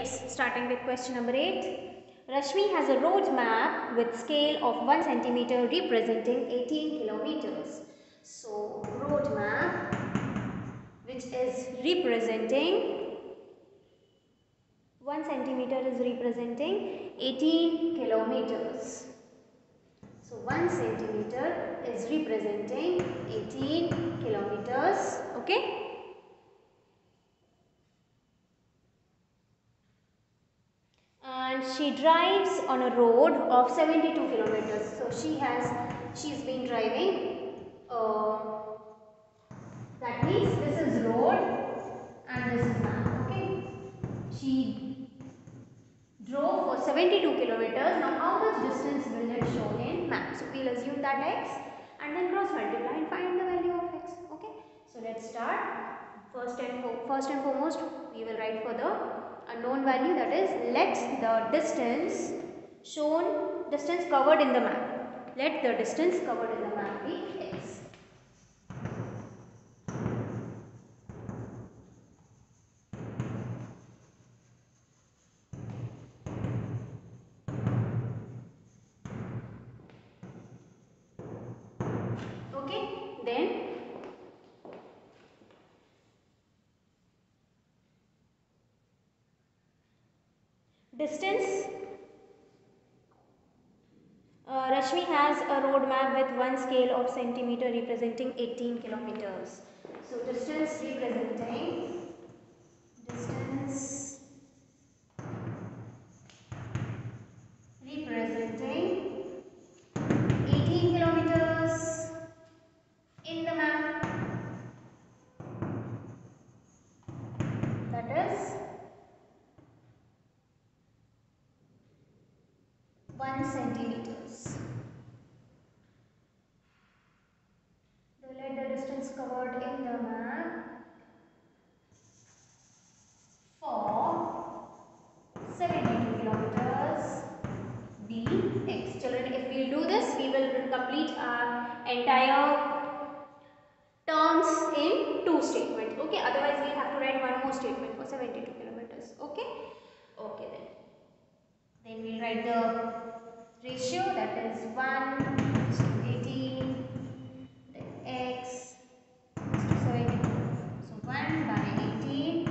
Yes, starting with question number 8. Rashmi has a road map with scale of 1 centimeter representing 18 kilometers. So, road map which is representing 1 centimeter is representing 18 kilometers. So, 1 centimeter is representing 18 kilometers. Okay. And she drives on a road of 72 kilometers. So she's been driving. That means this is road and this is map. Okay. She drove for 72 kilometers. Now how much distance will it show in map? So we'll assume that x and then cross multiply and find the value of x. Okay. So let's start. First and foremost, we will write for the unknown value, that is, let the distance covered in the map. Let the distance covered in the map be x. Okay, then distance. Rashmi has a road map with one scale of centimeter representing 18 kilometers. So distance representing 18 kilometers in the map, that is 1 centimeters. So let the distance covered in the map for 72 kilometers be x. Children, if we will do this, we will complete our entire terms in 2 statements. Okay, otherwise we have to write one more statement for 72 kilometers. Okay, okay, then we'll write the ratio, that is 1 to 18, then x to 72. So 1 by 18,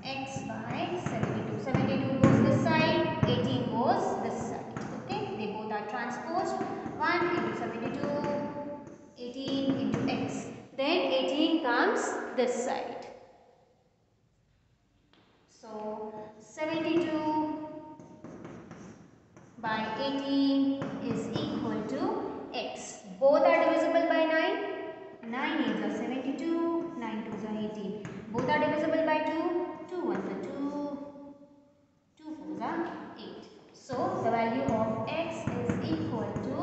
x by 72. 72 goes this side, 18 goes this side. Okay, they both are transposed. 1 into 72, 18 into x. Then 18 comes this side. So 72 by 18 is equal to x. Both are divisible by 9. 9 8s are 72, 9 2s are 18. Both are divisible by 2. 2 1s are 2, 2 4s are 8. So the value of x is equal to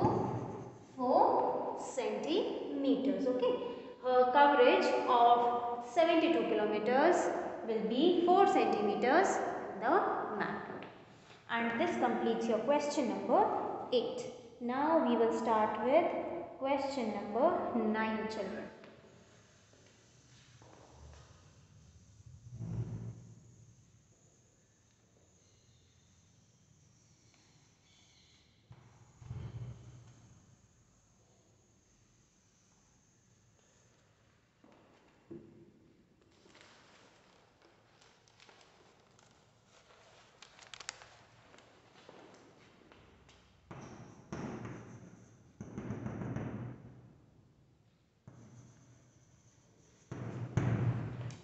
4 centimeters. Okay. Her coverage of 72 kilometers will be 4 centimeters in the map. And this completes your question number 8. Now we will start with question number 9, children.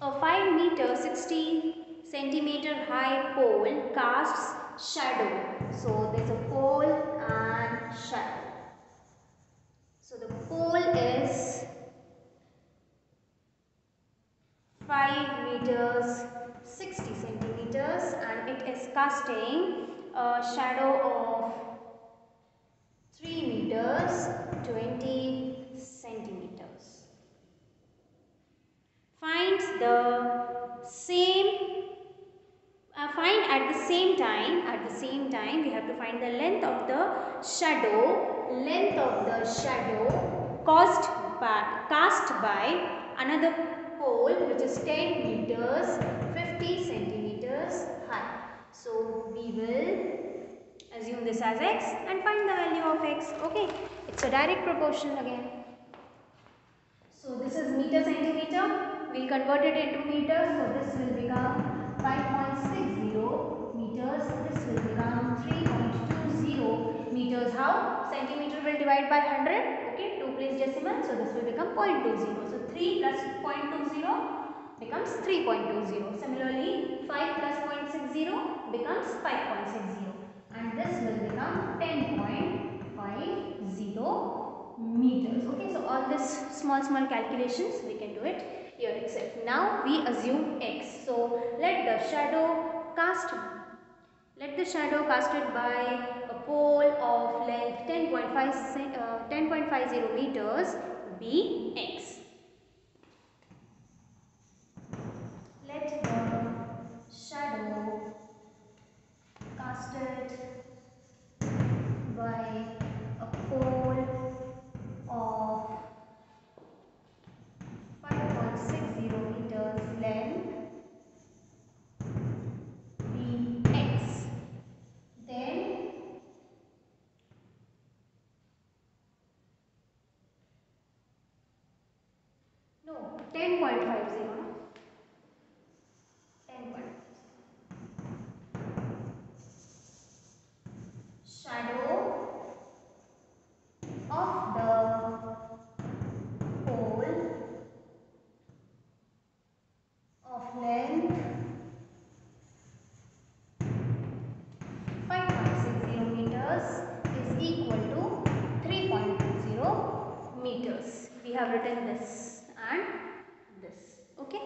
A 5 meter 60 centimeter high pole casts shadow. So there is a pole and shadow. So the pole is 5 meters 60 centimeters and it is casting a shadow of 3 meters 20 centimeters. Find at the same time we have to find the length of the shadow cast by another pole which is 10 meters 50 centimeters high. this as x and find the value of x. Okay, it's a direct proportion again. So this is meter centimeter. We'll convert it into meters. So this will become 5.60 meters. This will become 3.20 meters. How? Centimeter will divide by 100. Okay, 2 place decimal. So this will become 0.20. So 3 plus 0.20 becomes 3.20. Similarly, 5 plus 0.60 becomes 5.60. And this will become 10.50 meters. Okay, so all this small calculations we can do it here itself. Now we assume x. So let the shadow casted by a pole of length 10.50 meters be x. Let the shadow casted by a pole of 5.60 meters length be x. Then no 10.50 no? 10.50 shadow of the pole of length 5.60 meters is equal to 3.20 meters. We have written this and this. Okay.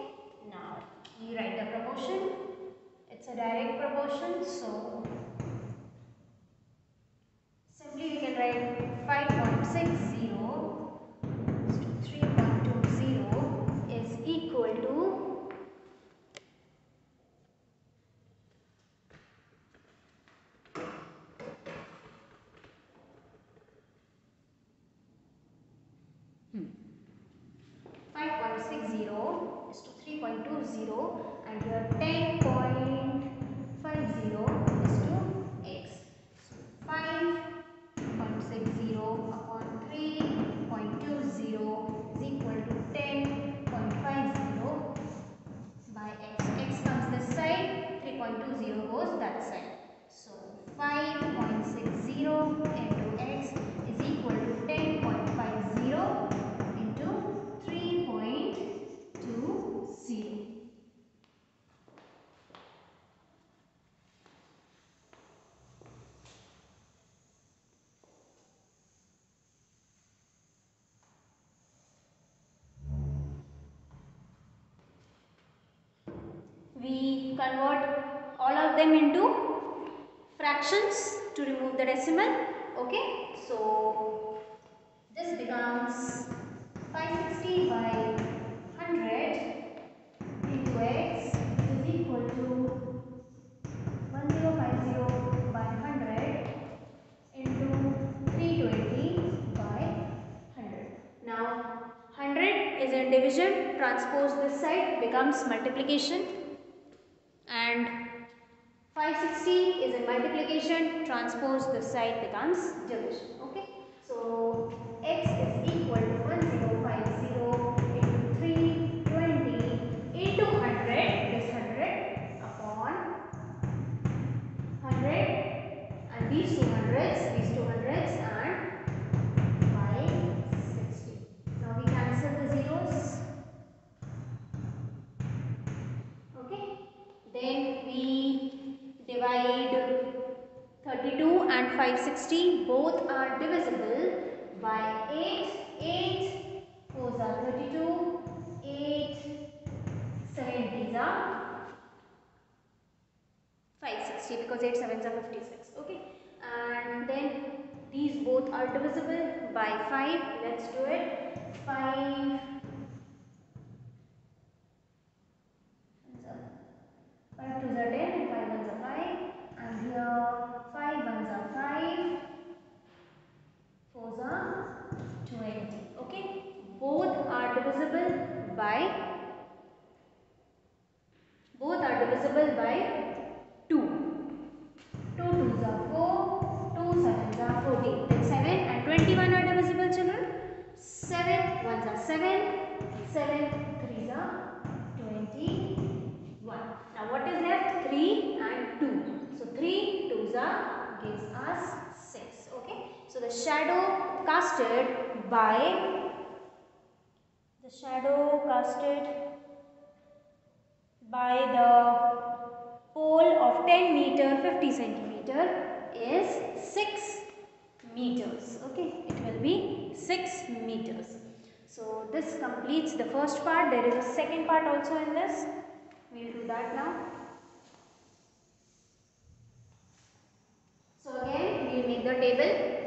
Now we write the proportion. It's a direct proportion. So simply we can write 5.60 to 3.20 is equal to 5.60 is to 3.20 and here 10.50 is to x. So 5.60 upon 3.20 is equal to 10.50 by x. X comes this side, 3.20 goes that side. So 5.60 into x is equal to 10.50 into 3.20. We convert all of them into fractions to remove the decimal. Okay, so this becomes 560 by 100 into x is equal to 1050 by 100 into 320 by 100. Now 100 is in division, transpose this side becomes multiplication, and 560 is in multiplication, transpose this side becomes division. Okay, so x is equal to 1050 into 320 into 100, this 100 upon 100 and these two hundreds and 560. Now we cancel the zeros. Okay, then we divide 32 and 560, both are divisible by 8. 8 4s are 32, 8 70s are 560 because 8 7s are 56. Okay, and then these both are divisible by 5. Let's do it. 5 2s are 10 and 5 1s are 5, and here 5 1s are 5, 4s are 20. Okay, both are divisible by 2. 2 2s are 4, 2 So the shadow casted by the pole of 10 meter 50 centimeter is 6 meters. Okay, it will be 6 meters. So this completes the first part. There is a second part also in this. We will do that now. So again we will make the table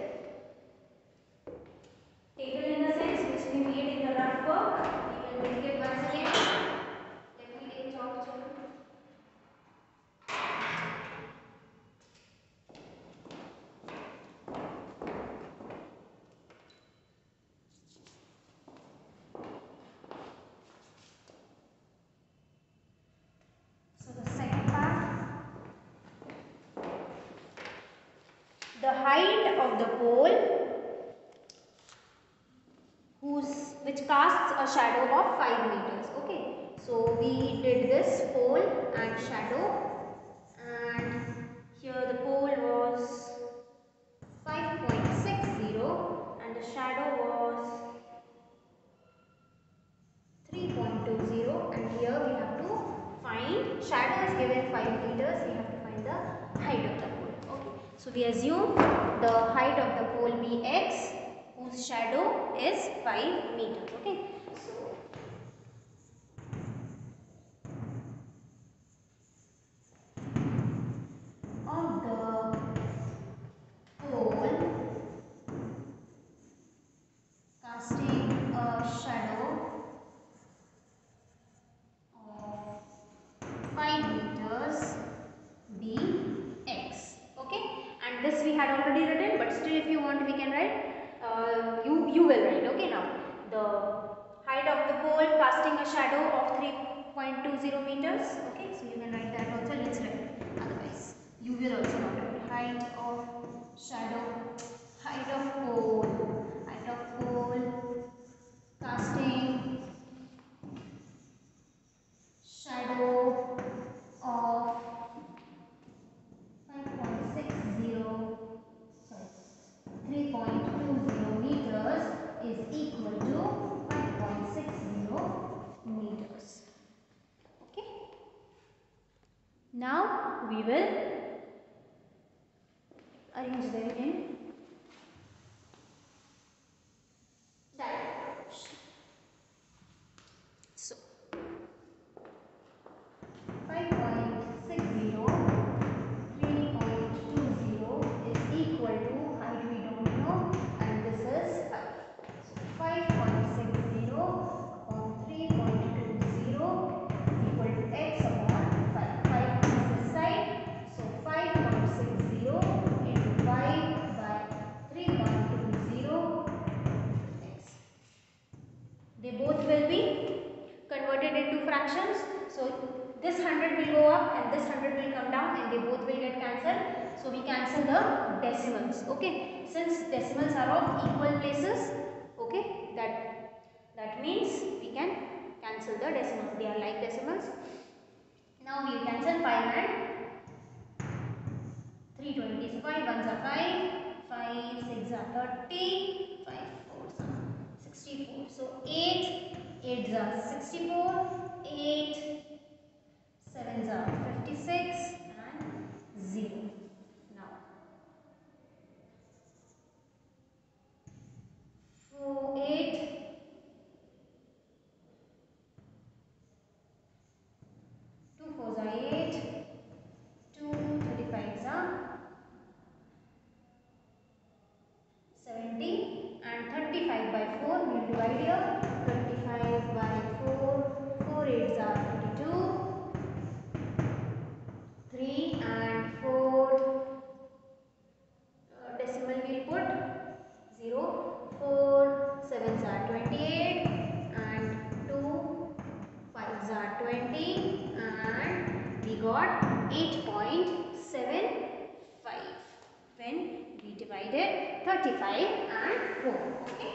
in the sense which we made in the rough work. We will make it once again. Let me take chalk, children. So the second part, the height of the pole which casts a shadow of 5 meters. Okay, so we did this pole and shadow, and here the pole was 5.60 and the shadow was 3.20, and here we have to find, shadow is given 5 meters, we have to find the height of the pole. Okay, so we assume the height of the pole be x, whose shadow is 5 meters. Okay, so on the pole casting a shadow of 5 meters be x. Okay, and this we had already written, but still if you want we can write, you will write. Okay, now the height of the pole casting a shadow of 3.20 meters. Okay, so you can write that also. Let's write, otherwise you will also not write. Height of shadow, height of pole casting shadow of 3.20 meters is equal to 5.60 meters. Okay. Now we will arrange them in diagram. So 5.60, 3.20 is equal to, height we don't know, and this is 5. So 5.60 upon 3.20 is equal to x upon 5. 5 is this side, so 5.60 into 5 by 3.20 x. They both will be converted into fractions. So this 100 will go up and this 100 will come down, and they both will get cancelled. So we cancel the decimals. Okay, since decimals are of equal places, okay, that means we can cancel the decimals. They are like decimals. Now we cancel 5 and 320. So 5 ones are 5, 5 6 are 30, 5 4s are 64. So 8 8s are 64, 8 7s are 56 and 0. Now 4 8 2 4s are 8, 2 35s are 70, and 35 by 4 we will divide here. 25 by 4, 4 8s are 22, 3 and 4 decimal we will put 0, 4 7s are 28, and 2 5s are 20, and we got 8.75 when we divided 35 and 4. Okay,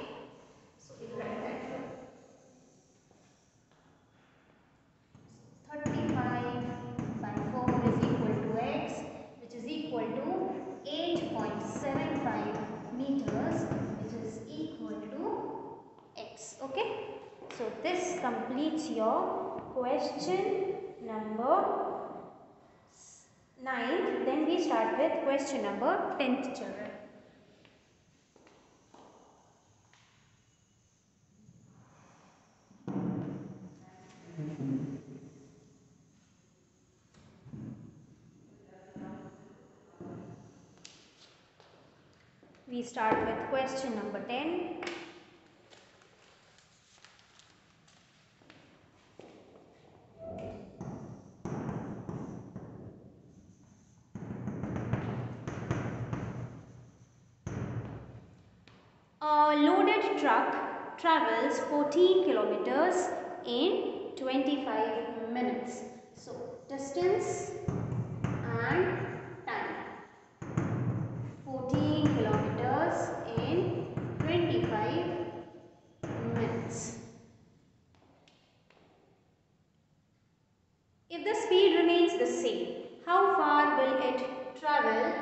so we will write that here. 35 by 4 is equal to x, which is equal to 8.75 meters. completes your question number 9th. Then we start with question number 10th, children. We start with question number 10. A loaded truck travels 14 kilometers in 25 minutes. So, distance and time. 14 kilometers in 25 minutes. If the speed remains the same, how far will it travel?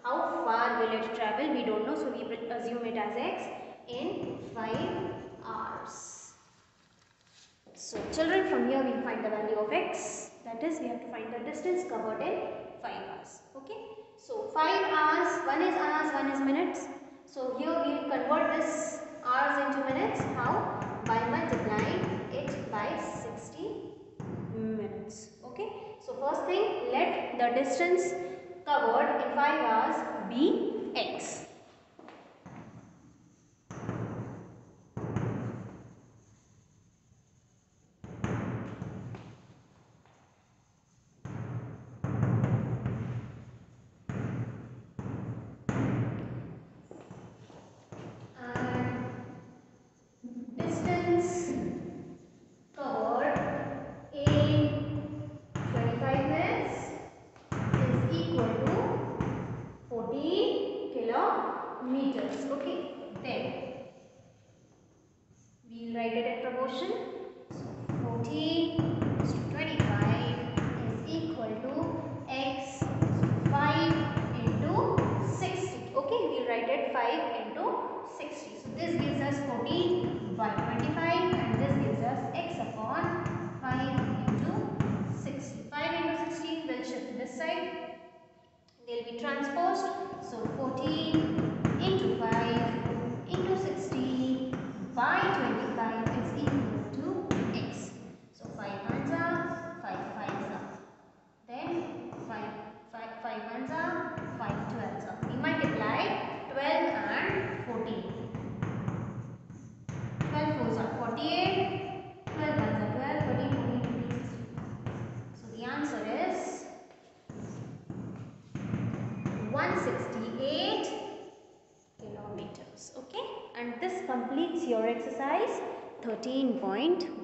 How far will it travel? We don't know, so we will assume it as x in 5 hours. So, children, from here we will find the value of x. That is, we have to find the distance covered in 5 hours. Okay. So, 5 hours, one is hours, one is minutes. So, here we will convert this hours into minutes. How? By multiplying it by 60 minutes. Okay. So, first thing, let the distance covered in 5 hours be x. Meters. Okay, then we will write it in proportion. So 14 is to 25 is equal to x. So 5 into 60. Okay, we will write it 5 into 60. So this gives us 14 by 25 and this gives us x upon 5 into 60. 5 into 16 will shift this side. They will be transposed. So 14 into 5 into 60 by 25 is equal to x. So 5 ones are 5 5s are. Then 5 ones are 5 12s are. We multiply 12 and 14. 12 fours are 48. 12 ones are 12, 13, 14, 15, 16. So the answer is 168 kilometers. Okay, and this completes your exercise 13.1.